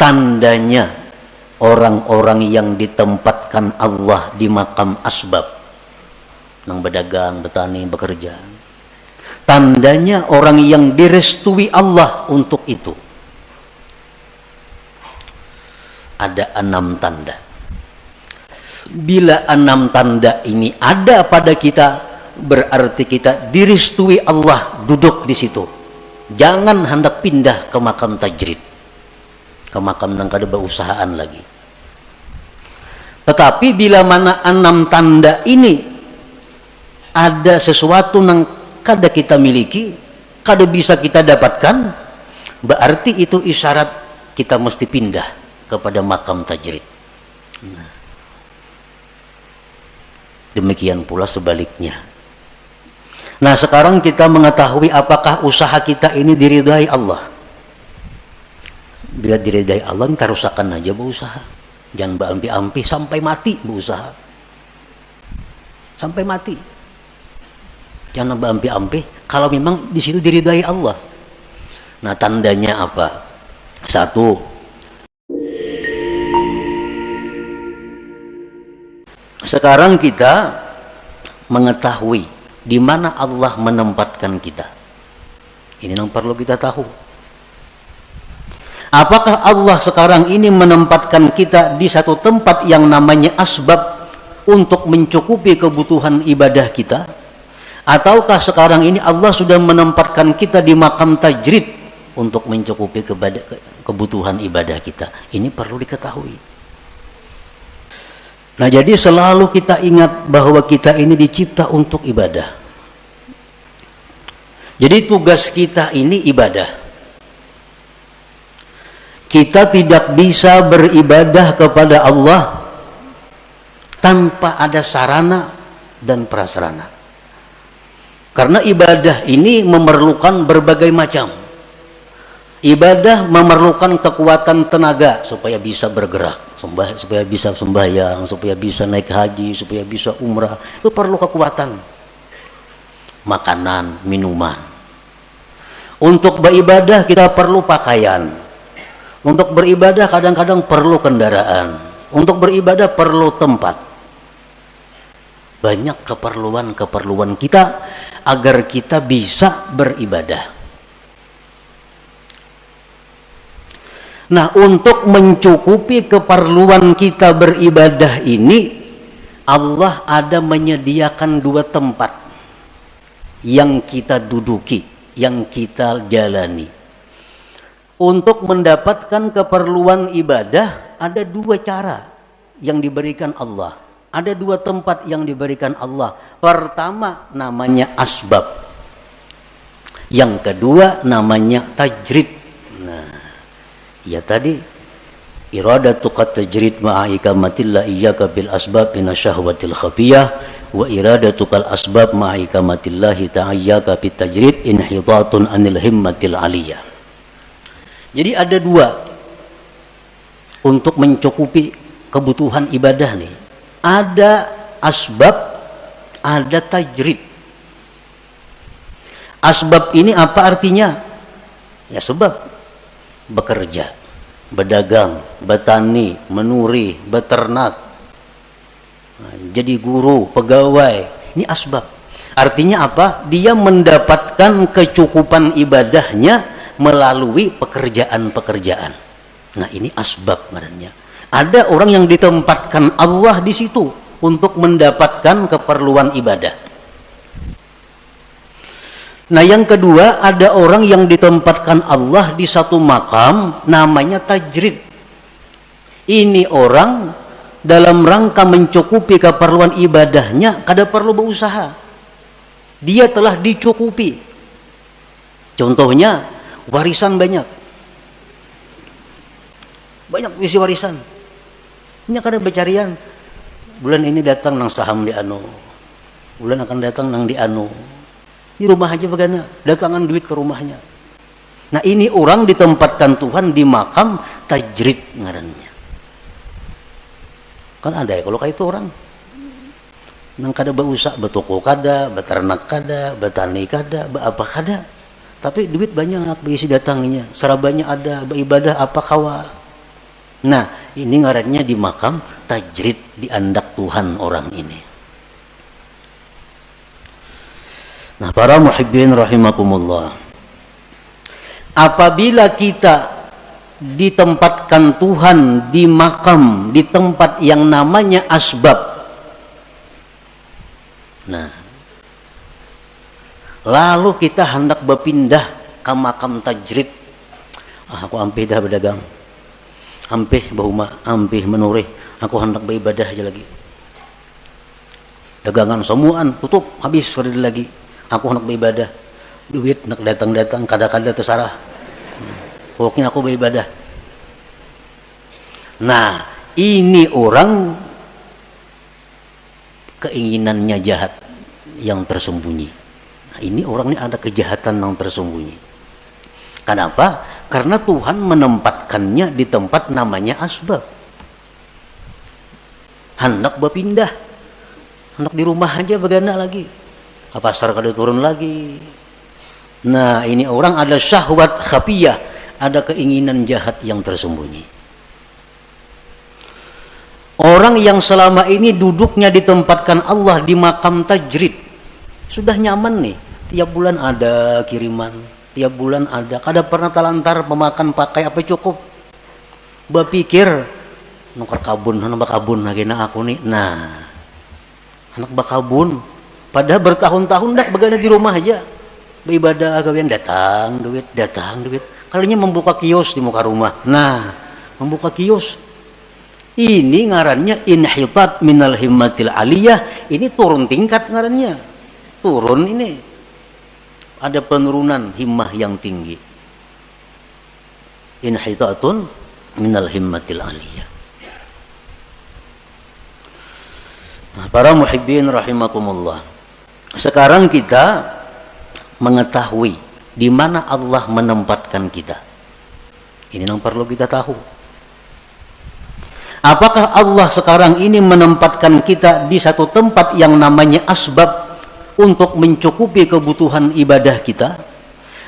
tandanya orang-orang yang ditempatkan Allah di makam asbab, nang berdagang, bertani, bekerja. Tandanya orang yang direstui Allah untuk itu. Ada 6 tanda. Bila 6 tanda ini ada pada kita, berarti kita direstui Allah duduk di situ. Jangan hendak pindah ke makam tajrid, ke makam nang kada berusahaan lagi. Tetapi bila mana 6 tanda ini ada sesuatu yang kada kita miliki, kada bisa kita dapatkan, berarti itu isyarat kita mesti pindah kepada makam tajrid. Nah, demikian pula sebaliknya. Nah, sekarang kita mengetahui apakah usaha kita ini diridai Allah. Bila diridai Allah, kita rusakan aja berusaha. Jangan berampi-ampi sampai mati berusaha. Sampai mati. Jangan berampi-ampi kalau memang di situ diridai Allah. Nah, tandanya apa? 1, sekarang kita mengetahui di mana Allah menempatkan kita. Ini yang perlu kita tahu. Apakah Allah sekarang ini menempatkan kita di satu tempat yang namanya asbab untuk mencukupi kebutuhan ibadah kita? Ataukah sekarang ini Allah sudah menempatkan kita di makam tajrid untuk mencukupi kebutuhan ibadah kita? Ini perlu diketahui. Nah, jadi selalu kita ingat bahwa kita ini dicipta untuk ibadah. Jadi tugas kita ini ibadah. Kita tidak bisa beribadah kepada Allah tanpa ada sarana dan prasarana. Karena ibadah ini memerlukan berbagai macam. Ibadah memerlukan kekuatan tenaga supaya bisa bergerak, supaya bisa sembahyang, supaya bisa naik haji, supaya bisa umrah. Itu perlu kekuatan. Makanan, minuman. Untuk beribadah kita perlu pakaian. Untuk beribadah kadang-kadang perlu kendaraan. Untuk beribadah perlu tempat. Banyak keperluan-keperluan kita agar kita bisa beribadah. Nah, untuk mencukupi keperluan kita beribadah ini, Allah ada menyediakan 2 tempat yang kita duduki, yang kita jalani. Untuk mendapatkan keperluan ibadah ada 2 cara yang diberikan Allah. Ada 2 tempat yang diberikan Allah. Pertama namanya asbab. Yang kedua namanya tajrid. Nah, ya tadi iradatuka tajrid ma'a ikamatillah iyyaka bil asbab minasyahwatil khafiyah wa iradatukal asbab ma'a ikamatillahi ta'ayyaka bit tajrid inhidatun anil himmatil aliyah. Jadi ada 2 untuk mencukupi kebutuhan ibadah nih. Ada asbab, ada tajrid. Asbab ini apa artinya? Ya sebab. Bekerja, berdagang, bertani, menuri, beternak, jadi guru, pegawai. Ini asbab. Artinya apa? Dia mendapatkan kecukupan ibadahnya melalui pekerjaan-pekerjaan. Nah, ini asbab namanya. Ada orang yang ditempatkan Allah di situ untuk mendapatkan keperluan ibadah. Nah, yang kedua, ada orang yang ditempatkan Allah di satu makam namanya tajrid. Ini orang dalam rangka mencukupi keperluan ibadahnya kada perlu berusaha. Dia telah dicukupi. Contohnya warisan banyak isi warisan. Ini kada becarian. Bulan ini datang nang saham di anu. Bulan akan datang nang di anu. Di rumah aja bagaimana? Datangan duit ke rumahnya. Nah, ini orang ditempatkan Tuhan di makam tajrid ngarannya. Kan ada ya kalau kayak itu orang. Nang kada berusaha, betoko kada, beternak kada, betani kada, apa kada. Tapi duit banyak berisi datangnya, serabanya ada, beribadah apa kawa. Nah, ini ngarannya di makam tajrid, di andak Tuhan orang ini. Nah, para muhibbin rahimakumullah, apabila kita ditempatkan Tuhan di makam, di tempat yang namanya asbab, nah, lalu kita hendak berpindah ke makam tajrid. Aku ampih dah berdagang, ampih bahuma, ampih menurih, aku hendak beribadah aja lagi. Dagangan semuaan tutup, habis sudah lagi. Aku hendak beribadah, duit nak datang-datang, kadang-kadang terserah. Pokoknya aku beribadah. Nah, ini orang keinginannya jahat yang tersembunyi. Nah, ini orang ini ada kejahatan yang tersembunyi. Kenapa? Karena Tuhan menempatkannya di tempat namanya asbab. Hendak berpindah, hendak di rumah aja begana lagi, ke pasar kada turun lagi. Nah, ini orang ada syahwat khafiyah, ada keinginan jahat yang tersembunyi. Orang yang selama ini duduknya ditempatkan Allah di makam tajrid, sudah nyaman nih, tiap bulan ada kiriman, tiap bulan ada, kada pernah talantar pemakan pakai apa cukup. Berpikir nukar kabun, anak bakabun lagi na aku nih. Nah, anak bakabun, padahal bertahun-tahun dah begana di rumah aja, beribadah kalian datang duit. Kalinya membuka kios di muka rumah. Nah, membuka kios, ini ngarannya inhitat minal himmatil aliyah. Ini turun tingkat ngarannya, turun ini, ada penurunan himmah yang tinggi. Inhitatun minal himmatil aliyah. Nah, para muhibbin rahimakumullah, sekarang kita mengetahui di mana Allah menempatkan kita. Ini yang perlu kita tahu. Apakah Allah sekarang ini menempatkan kita di satu tempat yang namanya asbab untuk mencukupi kebutuhan ibadah kita?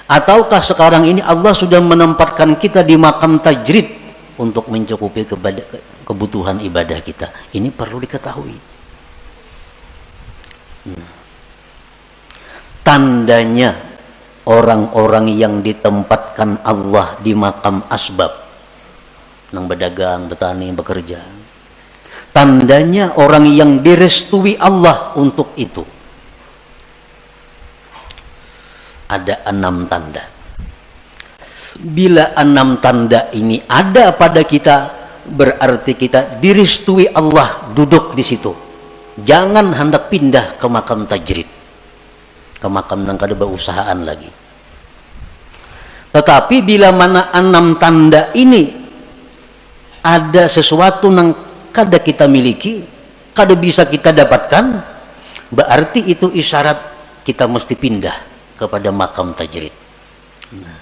Ataukah sekarang ini Allah sudah menempatkan kita di makam tajrid untuk mencukupi kebutuhan ibadah kita? Ini perlu diketahui. Tandanya orang-orang yang ditempatkan Allah di makam asbab, nang berdagang, bertani, bekerja, tandanya orang yang direstui Allah untuk itu. Ada 6 tanda. Bila 6 tanda ini ada pada kita, berarti kita direstui Allah duduk di situ. Jangan hendak pindah ke makam tajrid, ke makam nang kada berusahaan lagi. Tetapi bila mana 6 tanda ini ada sesuatu yang kada kita miliki, kada bisa kita dapatkan, berarti itu isyarat kita mesti pindah kepada makam tajrid. Nah,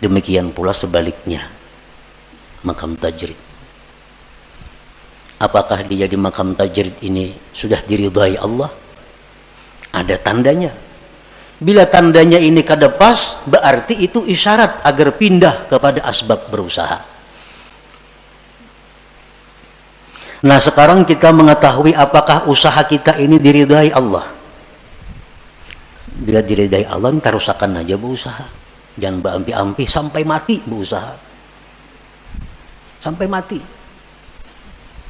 demikian pula sebaliknya, makam tajrid. Apakah dia di makam tajrid ini sudah diridhai Allah? Ada tandanya. Bila tandanya ini kada pas, berarti itu isyarat agar pindah kepada asbab berusaha. Nah, sekarang kita mengetahui apakah usaha kita ini diridhai Allah. Bila diridhai Allah, tarusakan aja berusaha. Jangan berampi-ampi sampai mati berusaha. Sampai mati.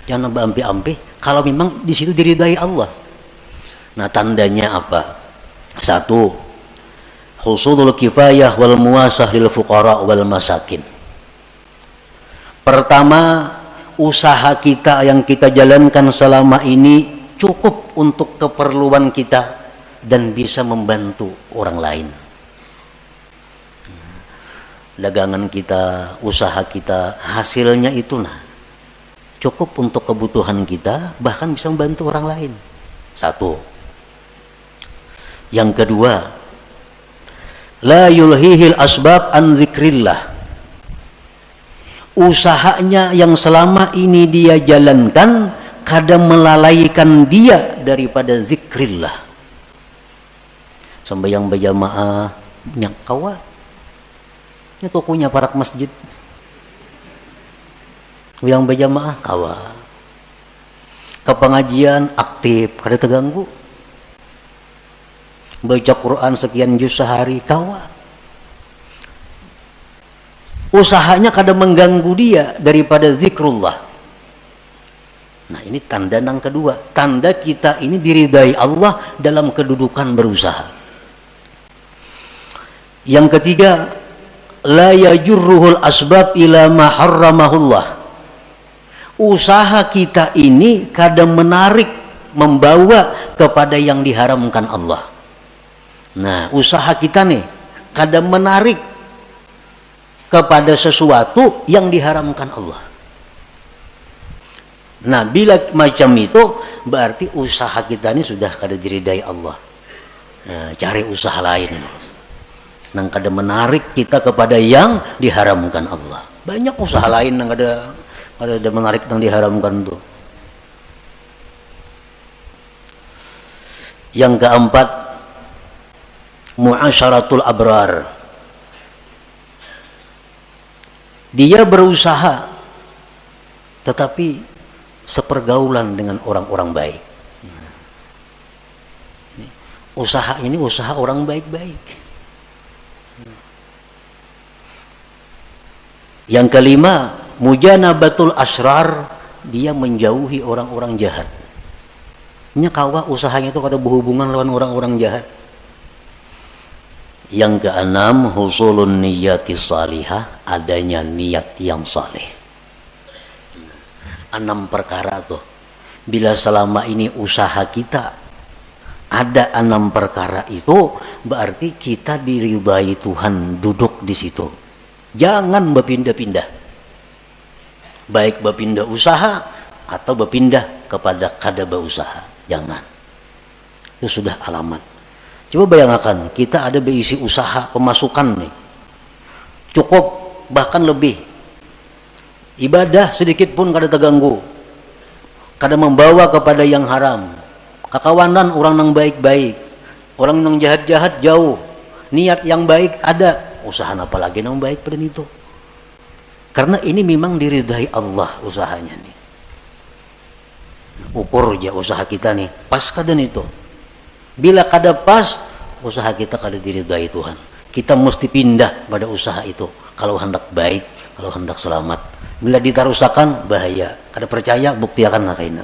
Jangan berampi-ampi kalau memang di situ diridhai Allah. Nah, tandanya apa? 1, husulul kifayah wal muasah lil fuqara wal masakin. Pertama, usaha kita yang kita jalankan selama ini cukup untuk keperluan kita dan bisa membantu orang lain. Dagangan kita, usaha kita, hasilnya itu cukup untuk kebutuhan kita, bahkan bisa membantu orang lain. 1. Yang kedua, la yulhihil asbab an zikrillah. Usahanya yang selama ini dia jalankan kadang melalaikan dia daripada zikrillah. Sembahyang berjamaah, nyakawa, ini tokonya parak masjid, yang berjamaah kawa, ke pengajian aktif kada terganggu, baca Quran sekian juz sehari kawa, usahanya kada mengganggu dia daripada zikrullah. Nah ini tanda yang kedua, tanda kita ini diridai Allah dalam kedudukan berusaha. Yang ketiga, la yajurruhul asbab ila ma harramahullah. Usaha kita ini kadang menarik, membawa kepada yang diharamkan Allah. Nah usaha kita nih kadang menarik kepada sesuatu yang diharamkan Allah. Nah bila macam itu berarti usaha kita ini sudah kada diridai Allah. Nah, cari usaha lain yang kada menarik kita kepada yang diharamkan Allah. Banyak usaha lain yang kada menarik yang diharamkan itu. Yang keempat, muasyaratul abrar. Dia berusaha tetapi sepergaulan dengan orang-orang baik. Usaha ini usaha orang baik-baik. Yang kelima, mujanabatul asrar, dia menjauhi orang-orang jahat. Nya kawa usahanya itu kada berhubungan dengan orang-orang jahat. Yang keenam, husulun niyati salihah, adanya niat yang saleh. 6 perkara tuh. Bila selama ini usaha kita ada 6 perkara itu, berarti kita diridai Tuhan duduk di situ. Jangan berpindah-pindah. Baik berpindah usaha atau berpindah kepada kada berusaha. Jangan. Itu sudah alamat. Coba bayangkan, kita ada berisi usaha pemasukan nih. Cukup bahkan lebih. Ibadah sedikit pun kada terganggu, kada membawa kepada yang haram, kekawanan orang yang baik-baik, orang yang jahat-jahat jauh, niat yang baik ada, usaha apa lagi yang baik pada itu. Karena ini memang diridai Allah usahanya nih. Ukur aja usaha kita nih, pas kada itu. Bila kada pas, usaha kita kada diridai Tuhan. Kita mesti pindah pada usaha itu kalau hendak baik, kalau hendak selamat. Bila ditarusakan bahaya. Kada percaya buktiakan lah kaina.